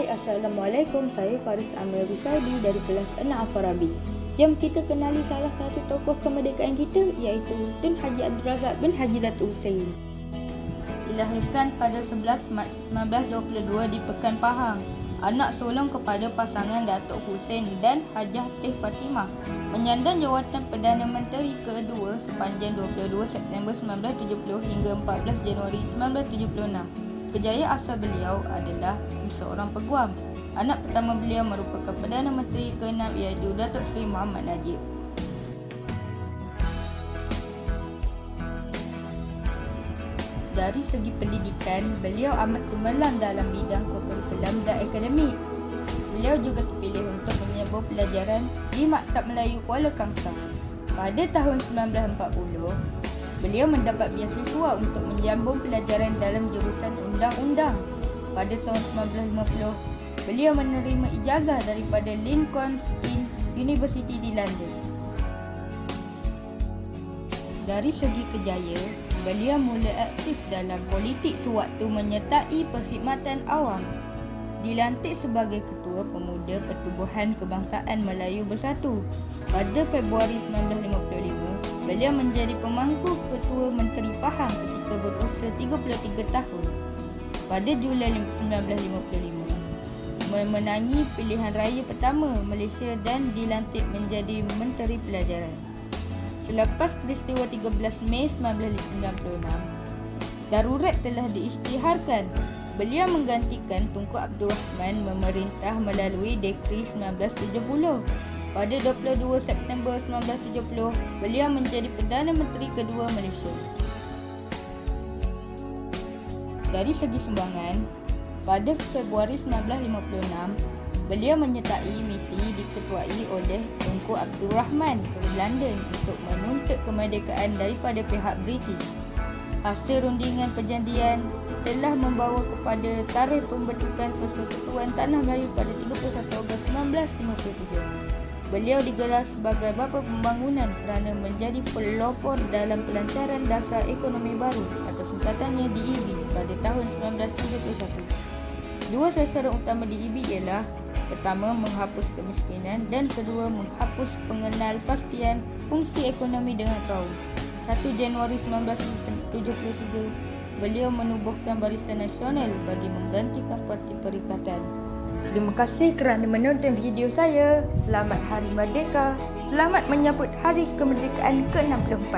Assalamualaikum. Saya Faris Amir Rusaidi dari kelas 6 Al-Farabi. Jom kita kenali salah satu tokoh kemerdekaan kita, iaitu Tun Haji Abdul Razak bin Haji Datuk Hussein. Dilahirkan pada 11 Mac 1922 di Pekan Pahang. Anak sulung kepada pasangan Datuk Hussein dan Hajah Teh Fatimah. Menyandang jawatan Perdana Menteri kedua sepanjang 22 September 1970 hingga 14 Januari 1976. Kejayaan asal beliau adalah seorang peguam. Anak pertama beliau merupakan Perdana Menteri ke-6 iaitu Datuk Seri Muhammad Najib. Dari segi pendidikan, beliau amat cemerlang dalam bidang kurikulum dan akademik. Beliau juga terpilih untuk menyambung pelajaran di Maktab Melayu Kuala Kangsar. Pada tahun 1940, beliau mendapat beasiswa untuk menyambung pelajaran dalam jurusan undang-undang. Pada tahun 1950, beliau menerima ijazah daripada Lincoln's Inn University di London. Dari segi kerjaya, beliau mula aktif dalam politik sewaktu menyertai perkhidmatan awam. Dilantik sebagai Ketua Pemuda Pertubuhan Kebangsaan Melayu Bersatu. Pada Februari 1955, beliau menjadi pemangku Ketua Menteri Pahang ketika berusia 33 tahun. Pada Julai 1955, memenangi pilihan raya pertama Malaysia dan dilantik menjadi Menteri Pelajaran. Selepas peristiwa 13 Mei 1996, darurat telah diisytiharkan. Beliau menggantikan Tunku Abdul Rahman memerintah melalui Dekri 1970. Pada 22 September 1970, beliau menjadi Perdana Menteri kedua Malaysia. Dari segi sumbangan, pada Februari 1956, beliau menyertai misi diketuai oleh Tunku Abdul Rahman ke London untuk menuntut kemerdekaan daripada pihak British. Hasil rundingan perjanjian telah membawa kepada tarikh pembentukan Persekutuan Tanah Melayu pada 31 Ogos 1953. Beliau digelar sebagai Bapa Pembangunan kerana menjadi pelopor dalam pelancaran dasar ekonomi baru atau singkatannya DEB pada tahun 1991. Dua sasaran utama DEB ialah pertama, menghapus kemiskinan dan kedua, menghapus pengenalpastian fungsi ekonomi dengan kaum. 1 Januari 1973, beliau menubuhkan Barisan Nasional bagi menggantikan Parti Perikatan. Terima kasih kerana menonton video saya. Selamat Hari Merdeka. Selamat menyambut Hari Kemerdekaan ke-64.